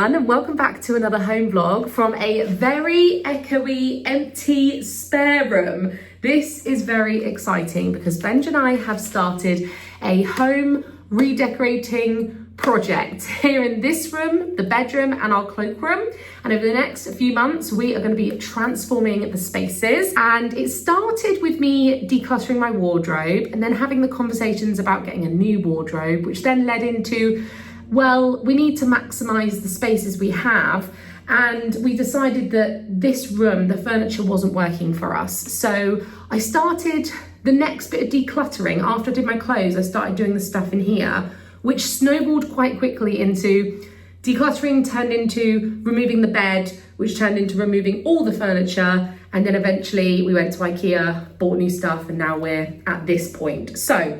everyone, and welcome back to another home vlog from a very echoey, empty spare room. This is very exciting because Benji and I have started a home redecorating project here in this room, the bedroom and our cloakroom. And over the next few months, we are going to be transforming the spaces. And it started with me decluttering my wardrobe and then having the conversations about getting a new wardrobe, which then led into, well, we need to maximize the spaces we have. And we decided that this room, the furniture wasn't working for us. So I started the next bit of decluttering. After I did my clothes, I started doing the stuff in here, which snowballed quite quickly into decluttering, turned into removing the bed, which turned into removing all the furniture. And then eventually we went to IKEA, bought new stuff, and now we're at this point. So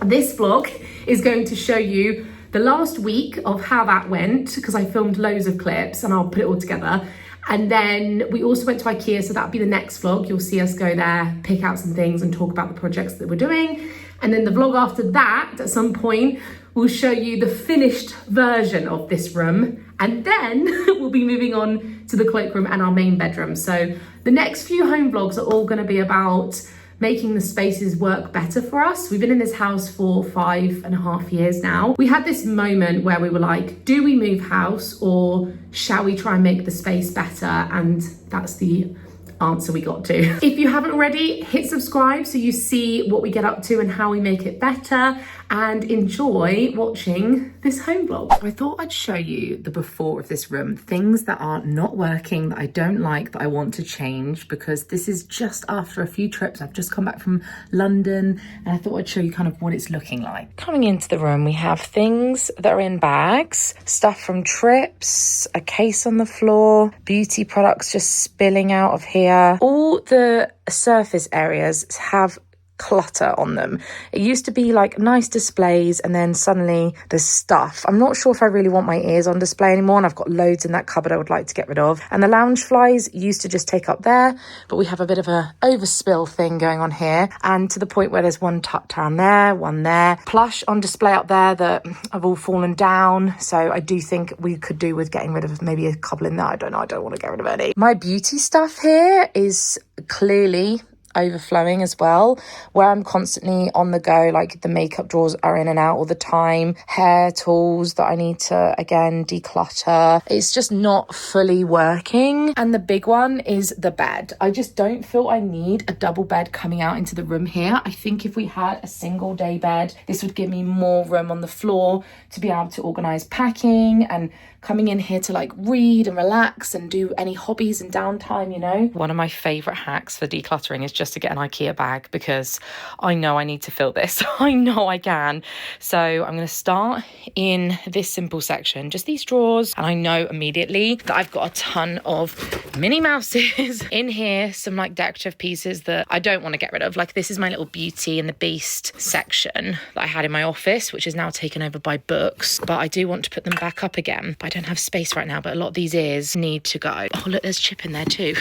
this vlog is going to show you the last week of how that went, because I filmed loads of clips and I'll put it all together. And then we also went to IKEA, so that'll be the next vlog. You'll see us go there, pick out some things and talk about the projects that we're doing. And then the vlog after that, at some point, will show you the finished version of this room. And then we'll be moving on to the cloakroom and our main bedroom. So the next few home vlogs are all gonna be about making the spaces work better for us. We've been in this house for 5.5 years now. We had this moment where we were like, do we move house or shall we try and make the space better? And that's the answer we got to. If you haven't already, hit subscribe so you see what we get up to and how we make it better, and enjoy watching this home vlog. I thought I'd show you the before of this room, things that are not working, that I don't like, that I want to change, because this is just after a few trips. I've just come back from London and I thought I'd show you kind of what it's looking like. Coming into the room, we have things that are in bags, stuff from trips, a case on the floor, beauty products just spilling out of here. All the surface areas have clutter on them. It used to be like nice displays, and then suddenly there's stuff. I'm not sure if I really want my ears on display anymore, and I've got loads in that cupboard I would like to get rid of. And the lounge flies used to just take up there, but we have a bit of a overspill thing going on here, and to the point where there's one tucked down there, one there, plush on display up there that have all fallen down. So I do think we could do with getting rid of maybe a couple in there. I don't know, I don't want to get rid of any. My beauty stuff here is clearly overflowing as well, where I'm constantly on the go. Like the makeup drawers are in and out all the time, hair tools that I need to again declutter. It's just not fully working. And the big one is the bed. I just don't feel I need a double bed coming out into the room here. I think if we had a single day bed, this would give me more room on the floor to be able to organize packing and coming in here to like read and relax and do any hobbies and downtime, you know. One of my favorite hacks for decluttering is just to get an IKEA bag, because I know I need to fill this. I know I can. So I'm going to start in this simple section, just these drawers. And I know immediately that I've got a ton of Minnie Mouses in here, some like decorative pieces that I don't want to get rid of. Like this is my little Beauty and the Beast section that I had in my office, which is now taken over by books, but I do want to put them back up again. I don't have space right now, but a lot of these ears need to go. Oh, look, there's Chip in there too.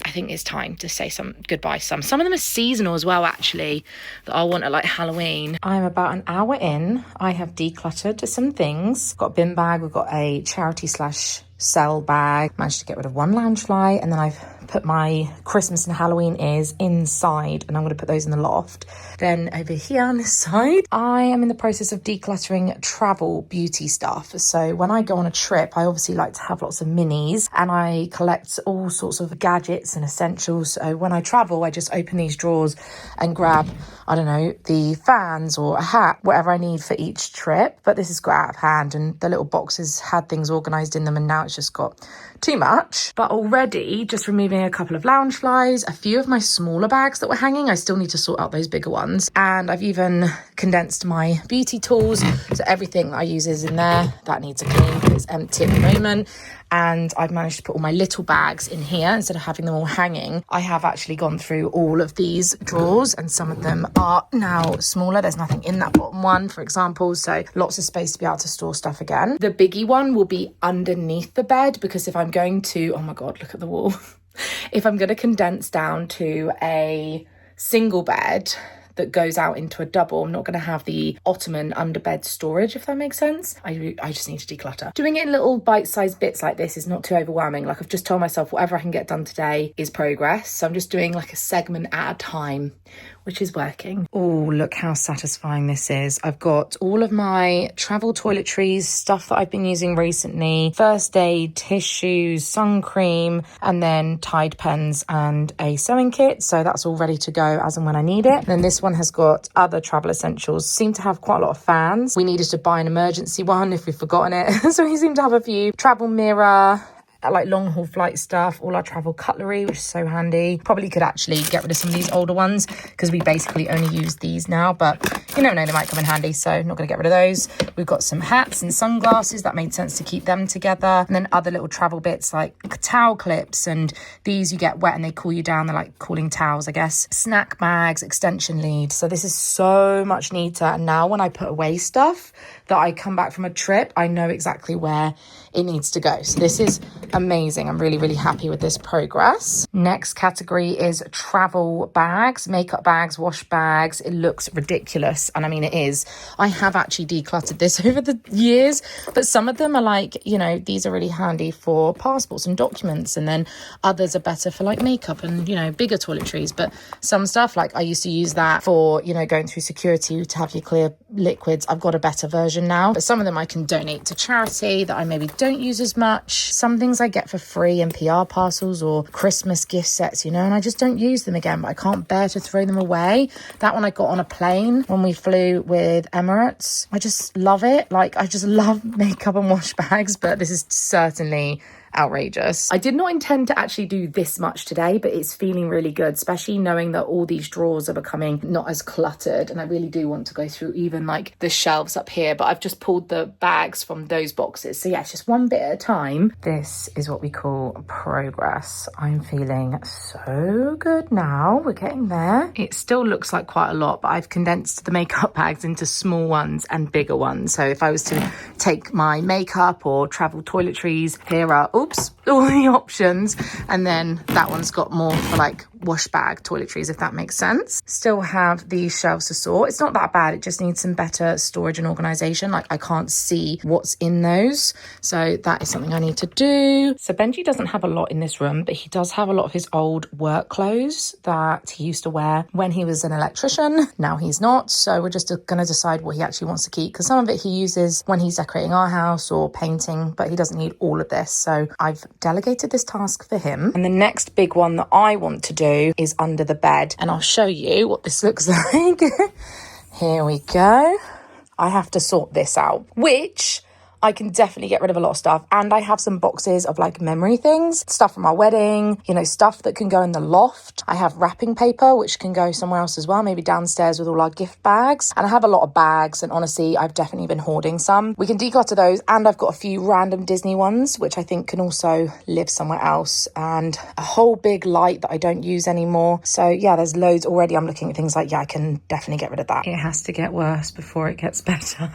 I think it's time to say some goodbye. Some of them are seasonal as well, actually, that I'll want at like Halloween. I'm about an hour in. I have decluttered some things. Got a bin bag. We've got a charity / sell bag. Managed to get rid of one lounge fly, and then I've put my Christmas and Halloween ears inside, and I'm going to put those in the loft. Then over here on this side, I am in the process of decluttering travel beauty stuff. So when I go on a trip, I obviously like to have lots of minis, and I collect all sorts of gadgets and essentials. So when I travel, I just open these drawers and grab, I don't know, the fans or a hat, whatever I need for each trip. But this has got out of hand, and the little boxes had things organized in them, and now it's just got too much. But already just removing a couple of lounge flies, a few of my smaller bags that were hanging. I still need to sort out those bigger ones. And I've even condensed my beauty tools, so everything that I use is in there. That needs a clean, but it's empty at the moment. And I've managed to put all my little bags in here instead of having them all hanging. I have actually gone through all of these drawers, and some of them are now smaller. There's nothing in that bottom one, for example, so lots of space to be able to store stuff again. The biggie one will be underneath the bed, because if I'm going to, oh my God, look at the wall. If I'm going to condense down to a single bed, that goes out into a double. I'm not going to have the ottoman under bed storage, if that makes sense. I just need to declutter. Doing it in little bite-sized bits like this is not too overwhelming. Like, I've just told myself whatever I can get done today is progress. So I'm just doing like a segment at a time, which is working. Oh, look how satisfying this is. I've got all of my travel toiletries, stuff that I've been using recently, first aid, tissues, sun cream, and then Tide pens and a sewing kit. So that's all ready to go as and when I need it. And then this one has got other travel essentials. Seem to have quite a lot of fans. We needed to buy an emergency one if we've forgotten it. So we seem to have a few. Travel mirror, like long haul flight stuff, all our travel cutlery, which is so handy. Probably could actually get rid of some of these older ones because we basically only use these now, but you never know, they might come in handy, so not going to get rid of those. We've got some hats and sunglasses. That made sense to keep them together. And then other little travel bits like towel clips, and these you get wet and they cool you down. They're like cooling towels, I guess. Snack bags, extension lead. So this is so much neater. And now when I put away stuff that I come back from a trip, I know exactly where it needs to go. So this is amazing. I'm really, really happy with this progress. Next category is travel bags, makeup bags, wash bags. It looks ridiculous. And I mean, it is. I have actually decluttered this over the years, but some of them are like, you know, these are really handy for passports and documents. And then others are better for like makeup and, you know, bigger toiletries. But some stuff, like I used to use that for, you know, going through security to have your clear liquids. I've got a better version now, but some of them I can donate to charity that I maybe don't use as much. Some things I get for free in PR parcels or Christmas gift sets, you know, and I just don't use them again, but I can't bear to throw them away. That one I got on a plane when we flew with Emirates. I just love it. Like, I just love makeup and wash bags, but this is certainly outrageous. I did not intend to actually do this much today, but it's feeling really good, especially knowing that all these drawers are becoming not as cluttered. And I really do want to go through even like the shelves up here, but I've just pulled the bags from those boxes. So yeah, it's just one bit at a time. This is what we call progress. I'm feeling so good now. We're getting there. It still looks like quite a lot, but I've condensed the makeup bags into small ones and bigger ones. So if I was to take my makeup or travel toiletries, here are all the options, and then that one's got more for like wash bag toiletries, if that makes sense. Still have these shelves to sort. It's not that bad, it just needs some better storage and organization. Like, I can't see what's in those, so that is something I need to do. So Benji doesn't have a lot in this room, but he does have a lot of his old work clothes that he used to wear when he was an electrician. Now he's not, so we're just gonna decide what he actually wants to keep, because some of it he uses when he's decorating our house or painting, but he doesn't need all of this, so I've delegated this task for him. And the next big one that I want to do is under the bed, and I'll show you what this looks like. Here we go. I have to sort this out, which I can definitely get rid of a lot of stuff. And I have some boxes of like memory things, stuff from our wedding, you know, stuff that can go in the loft. I have wrapping paper, which can go somewhere else as well, maybe downstairs with all our gift bags. And I have a lot of bags, and honestly, I've definitely been hoarding some. We can declutter those, and I've got a few random Disney ones, which I think can also live somewhere else, and a whole big light that I don't use anymore. So yeah, there's loads already. I'm looking at things like, yeah, I can definitely get rid of that. It has to get worse before it gets better.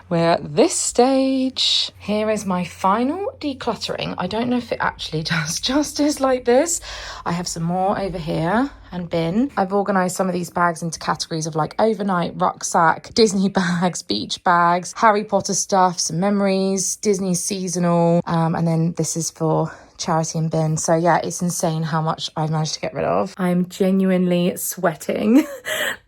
We're at this stage. Here is my final decluttering. I don't know if it actually does justice like this. I have some more over here and bin. I've organised some of these bags into categories of like overnight, rucksack, Disney bags, beach bags, Harry Potter stuff, some memories, Disney seasonal, and then this is for charity and bin. So yeah, it's insane how much I've managed to get rid of. I'm genuinely sweating.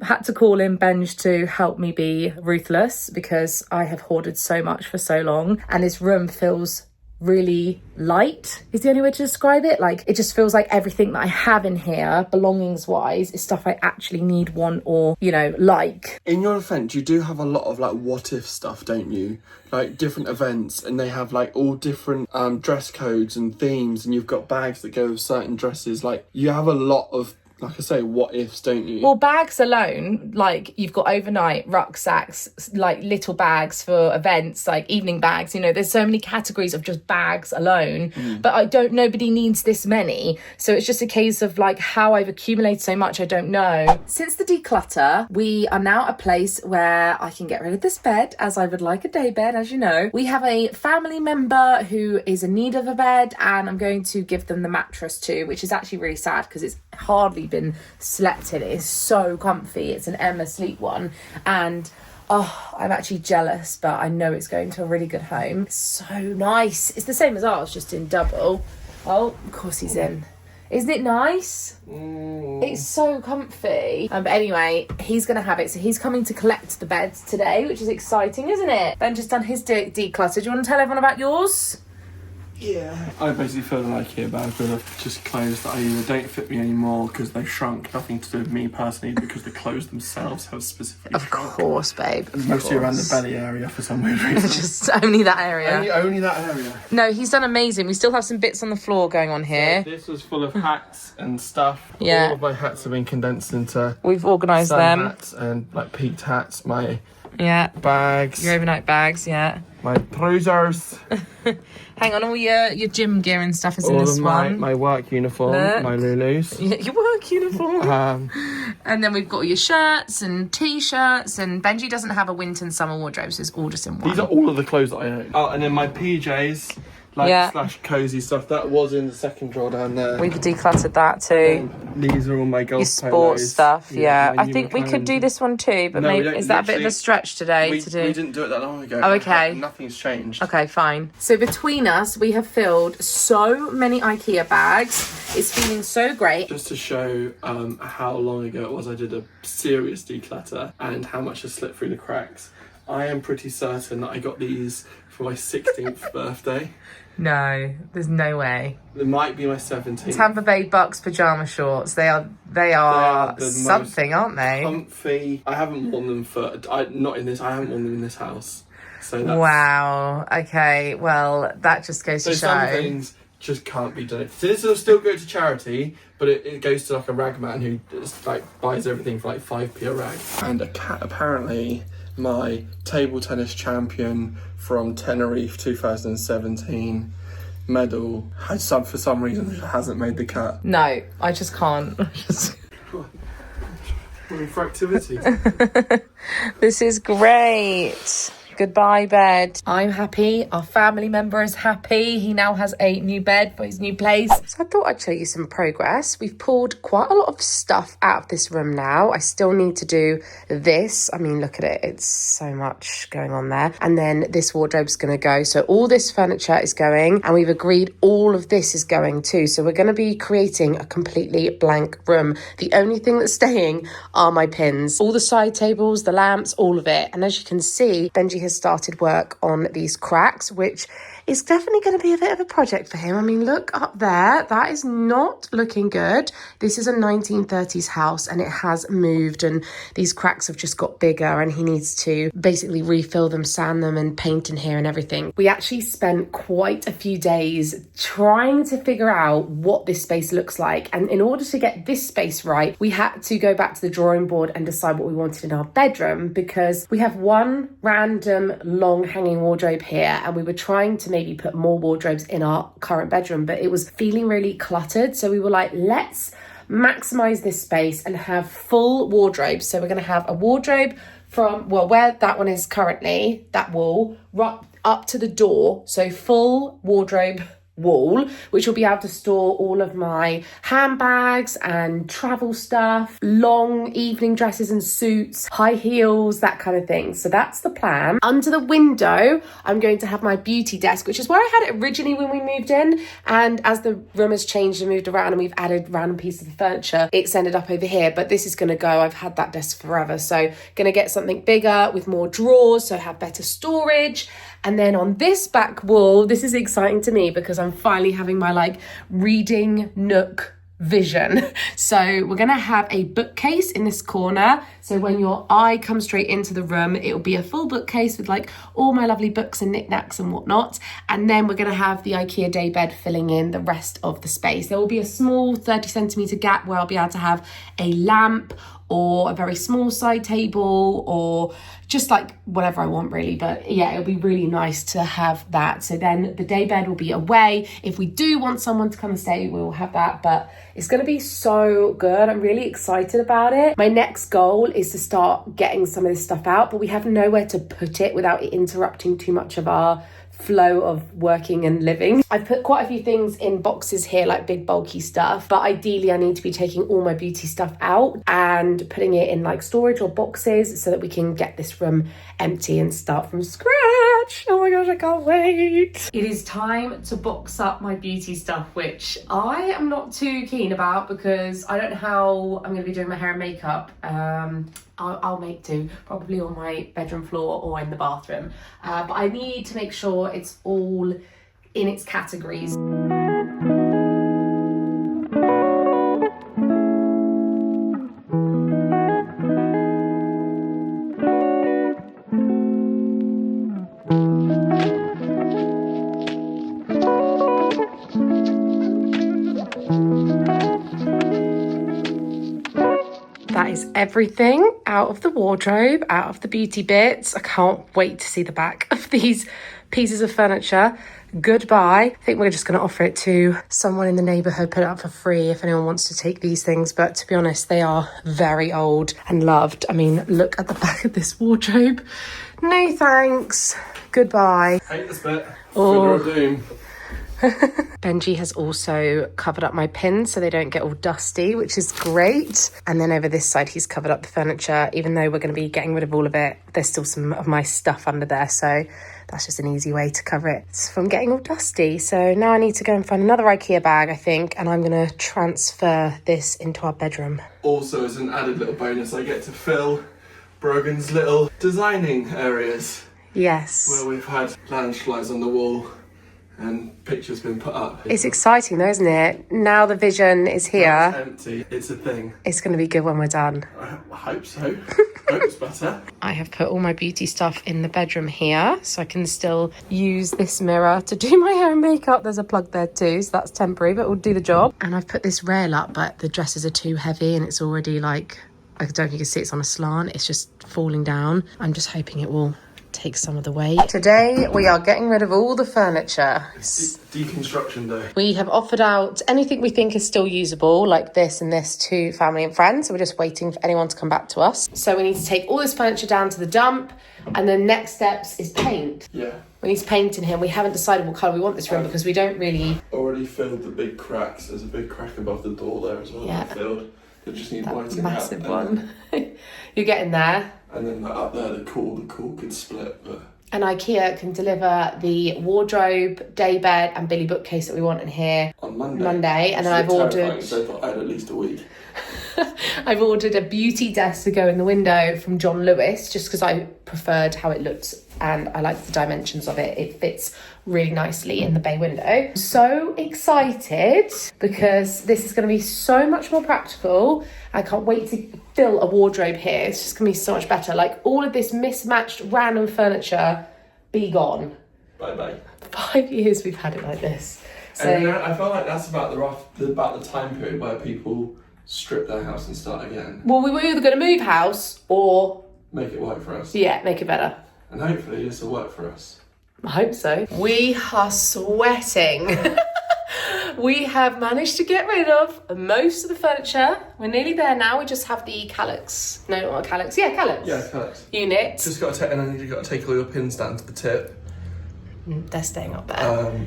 Had to call in Benj to help me be ruthless because I have hoarded so much for so long, and this room feels really light is the only way to describe it. Like, it just feels like everything that I have in here, belongings wise, is stuff I actually need, want, or, you know, like. In your defense, you do have a lot of like what if stuff, don't you? Like different events, and they have like all different dress codes and themes, and you've got bags that go with certain dresses. Like, you have a lot of, like I say, what ifs, don't you? Well, bags alone, like you've got overnight, rucksacks, like little bags for events, like evening bags, you know, there's so many categories of just bags alone, but nobody needs this many. So it's just a case of like how I've accumulated so much, I don't know. Since the declutter, we are now at a place where I can get rid of this bed as I would like a day bed, as you know. We have a family member who is in need of a bed, and I'm going to give them the mattress too, which is actually really sad because it's hardly been slept in. It is so comfy. It's an Emma sleep one, and oh, I'm actually jealous, but I know it's going to a really good home. It's so nice. It's the same as ours, just in double. Oh, of course he's in. Isn't it nice? It's so comfy. But anyway, he's going to have it. So he's coming to collect the beds today, which is exciting, isn't it? Ben just done his declutter. Do you want to tell everyone about yours? Yeah. I basically feel an IKEA bag with just clothes that I either don't fit me anymore because they shrunk, nothing to do with me personally, because the clothes themselves have specifically shrunk. Of course, babe. Mostly around the belly area for some weird reason. Just only that area. Only that area. No, he's done amazing. We still have some bits on the floor going on here. So this was full of hats and stuff. Yeah. All of my hats have been condensed into... We've organised sun them. hats and like peaked hats, my bags. Your overnight bags, my trousers. Hang on, all your gym gear and stuff is in this one. My work uniform, Look. my Lulus. Your work uniform. And then we've got all your shirts and t-shirts, and Benji doesn't have a winter and summer wardrobe, so it's all just in one. These are all of the clothes that I own. Oh, and then my PJs, slash cozy stuff, that was in the second drawer down there. We've decluttered that too. And these are all my golf Your sports stuff, yeah. I think we could do McLaren. this one too, but No, maybe is that a bit of a stretch today to do? We didn't do it that long ago. Oh, okay. Nothing's changed. Okay, fine. So between us, we have filled so many IKEA bags. It's feeling so great. Just to show how long ago it was I did a serious declutter and how much has slipped through the cracks. I am pretty certain that I got these for my 16th birthday. No, there's no way. It might be my 17th. Tampa Bay Bucks pyjama shorts. They are the something, aren't they? Comfy. I haven't worn them I haven't worn them in this house. So that's, wow. Okay. Well, that just goes to show. Some things just can't be done. So this will still go to charity, but it goes to like a rag man who just like buys everything for like 5p a rag. And a cat, apparently my table tennis champion from Tenerife 2017 medal for some reason hasn't made the cut. No, I just can't. Refractivity. This is great. Goodbye, bed. I'm happy. Our family member is happy. He now has a new bed for his new place. So I thought I'd show you some progress. We've pulled quite a lot of stuff out of this room now. I still need to do this. I mean, look at it. It's so much going on there. And then this wardrobe's going to go. So all this furniture is going, and we've agreed all of this is going too. So we're going to be creating a completely blank room. The only thing that's staying are my pins. All the side tables, the lamps, all of it. And as you can see, Benji has started work on these cracks, which is definitely going to be a bit of a project for him. I mean, look up there. That is not looking good. This is a 1930s house and it has moved, and these cracks have just got bigger, and he needs to basically refill them, sand them and paint in here and everything. We actually spent quite a few days trying to figure out what this space looks like. And in order to get this space right, we had to go back to the drawing board and decide what we wanted in our bedroom, because we have one random long hanging wardrobe here, and we were trying to maybe put more wardrobes in our current bedroom, but it was feeling really cluttered. So we were like, let's maximize this space and have full wardrobes. So we're going to have a wardrobe from, well, where that one is currently, that wall, right up to the door. So full wardrobe wall, which will be able to store all of my handbags and travel stuff, long evening dresses and suits, high heels, that kind of thing. So that's the plan. Under the window, I'm going to have my beauty desk, which is where I had it originally when we moved in. And as the room has changed and moved around and we've added random pieces of furniture, it's ended up over here. But this is going to go. I've had that desk forever. So going to get something bigger with more drawers, so have better storage. And then on this back wall, this is exciting to me because I'm finally having my like reading nook vision. So we're going to have a bookcase in this corner. So when your eye comes straight into the room, it will be a full bookcase with like all my lovely books and knickknacks and whatnot. And then we're going to have the IKEA daybed filling in the rest of the space. There will be a small 30cm gap where I'll be able to have a lamp or a very small side table or just like whatever I want really. But yeah, it'll be really nice to have that. So then the daybed will be away. If we do want someone to come and stay, we'll have that. But it's going to be so good. I'm really excited about it. My next goal is to start getting some of this stuff out, but we have nowhere to put it without it interrupting too much of our flow of working and living. I've put quite a few things in boxes here, like big bulky stuff, but ideally I need to be taking all my beauty stuff out and putting it in like storage or boxes so that we can get this room empty and start from scratch. Oh my gosh, I can't wait. It is time to box up my beauty stuff, which I am not too keen about because I don't know how I'm going to be doing my hair and makeup. I'll make do, probably on my bedroom floor or in the bathroom. But I need to make sure it's all in its categories. That is everything out of the wardrobe, out of the beauty bits. I can't wait to see the back of these pieces of furniture. Goodbye. I think we're just going to offer it to someone in the neighbourhood, put it up for free if anyone wants to take these things. But to be honest, they are very old and loved. I mean, look at the back of this wardrobe. No thanks. Goodbye. Hate this bit. Oh. Fiddle of doom. Benji has also covered up my pins so they don't get all dusty, which is great. And then over this side, he's covered up the furniture. Even though we're going to be getting rid of all of it, there's still some of my stuff under there. So that's just an easy way to cover it from getting all dusty. So now I need to go and find another IKEA bag, I think, and I'm going to transfer this into our bedroom. Also, as an added little bonus, I get to fill Brogan's little designing areas. Yes. Where we've had landslide on the wall and pictures been put up. It's exciting though, isn't it? Now the vision is here. It's empty. It's a thing. It's going to be good when we're done. I hope so. Hope it's better. I have put all my beauty stuff in the bedroom here, so I can still use this mirror to do my hair and makeup. There's a plug there too, so that's temporary, but it'll do the job. And I've put this rail up, but the dresses are too heavy and it's already like, I don't think you can see it's on a slant. It's just falling down. I'm just hoping it will take some of the weight. Today we are getting rid of all the furniture. It's deconstruction day. We have offered out anything we think is still usable, like this and this, to family and friends. So we're just waiting for anyone to come back to us. So we need to take all this furniture down to the dump, and the next steps is paint. Yeah. We need to paint in here. We haven't decided what colour we want this room because we don't really... Already filled the big cracks. There's a big crack above the door there as well. Yeah. Filled. They just need that whitening massive out, one. You're getting there. And then up there, the cool could split, but... And IKEA can deliver the wardrobe, daybed and Billy bookcase that we want in here on Monday. And then I've ordered... So I thought I had at least a week. I've ordered a beauty desk to go in the window from John Lewis, just because I preferred how it looked and I like the dimensions of it. It fits really nicely in the bay window. So excited because this is going to be so much more practical. I can't wait to fill a wardrobe here. It's just going to be so much better. Like all of this mismatched random furniture, be gone. Bye-bye. 5 years we've had it like this. So and I feel like that's about the time period where people strip their house and start again. Well, we were either going to move house or... make it work for us. Yeah, make it better. And hopefully this will work for us. I hope so. We are sweating. We have managed to get rid of most of the furniture. We're nearly there now. We just have the calyx. No, not calyx. Yeah, calyx. Yeah, calyx. Unit. Just got to take, and then you've got to take all your pins down to the tip. They're staying up there.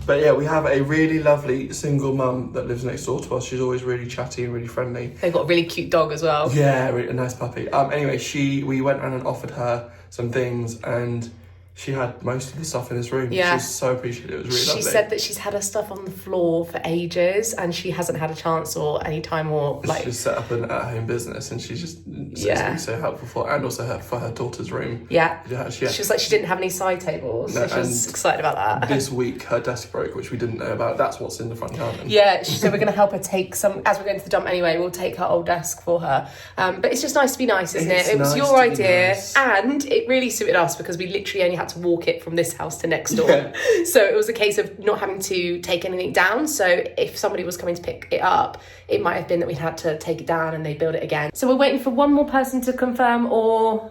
But yeah, we have a really lovely single mum that lives next door to us. She's always really chatty and really friendly. They've got a really cute dog as well. Yeah, really, a nice puppy. Anyway, we went around and offered her some things, and she had most of the stuff in this room. Yeah. She was so appreciative. It was really lovely. She said that she's had her stuff on the floor for ages and she hasn't had a chance or any time or like... She's set up an at-home business and she's just so helpful for, and also for her daughter's room. Yeah. She was like, she didn't have any side tables, so she was excited about that. This week her desk broke, which we didn't know about. That's what's in the front garden. Yeah, so we're going to help her take some, as we're going to the dump anyway, we'll take her old desk for her. But it's just nice to be nice, isn't it? It was your idea, and it really suited us because we literally only had to walk it from this house to next door. Yeah. So it was a case of not having to take anything down. So if somebody was coming to pick it up, it might have been that we had to take it down and they build it again. So we're waiting for one more person to confirm or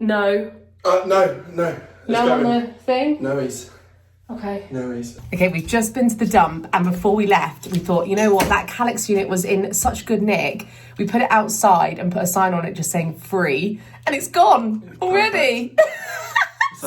no? No. No on the thing? No, he's... Okay. No worries. Okay, we've just been to the dump and before we left, we thought, you know what, that calyx unit was in such good nick. We put it outside and put a sign on it just saying free and it's gone already.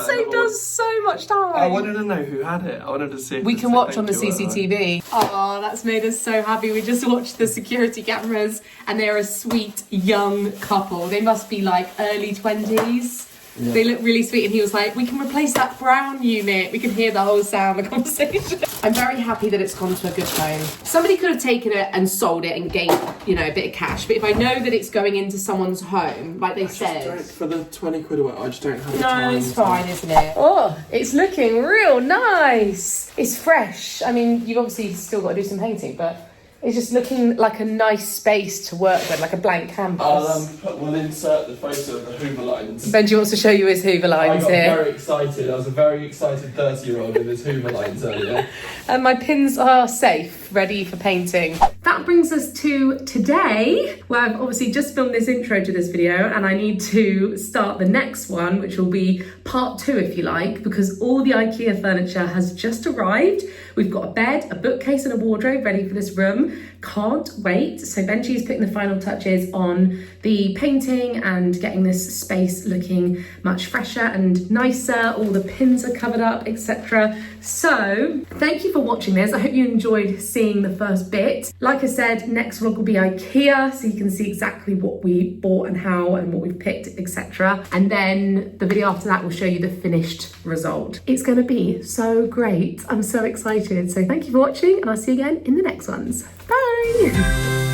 Saved us so much time. I wanted to know who had it. I wanted to see if we can watch on the thank you, CCTV. Oh, that's made us so happy. We just watched the security cameras and they're a sweet young couple. They must be like early 20s. Yeah. They look really sweet, and he was like, we can replace that brown unit. We can hear the whole sound of the conversation. I'm very happy that it's gone to a good home. Somebody could have taken it and sold it and gained, you know, a bit of cash, but if I know that it's going into someone's home, like they said... For the 20 quid away, I just don't have the No, time. it's fine, isn't it? Oh, it's looking real nice. It's fresh. I mean, you've obviously still got to do some painting, but... it's just looking like a nice space to work with, like a blank canvas. We'll insert the photo of the Hoover lines. Benji wants to show you his Hoover lines here. I got very excited. I was a very excited 30-year-old with his Hoover lines earlier. And my pins are safe, ready for painting. That brings us to today, where I've obviously just filmed this intro to this video, and I need to start the next one, which will be part 2, if you like, because all the IKEA furniture has just arrived. We've got a bed, a bookcase and a wardrobe ready for this room. Can't wait. So Benji is putting the final touches on the painting and getting this space looking much fresher and nicer. All the pins are covered up, etc. So thank you for watching this. I hope you enjoyed seeing the first bit. Like I said, next vlog will be IKEA, so you can see exactly what we bought and how and what we've picked, etc. And then the video after that will show you the finished result. It's going to be so great. I'm so excited. So thank you for watching, and I'll see you again in the next ones. Bye!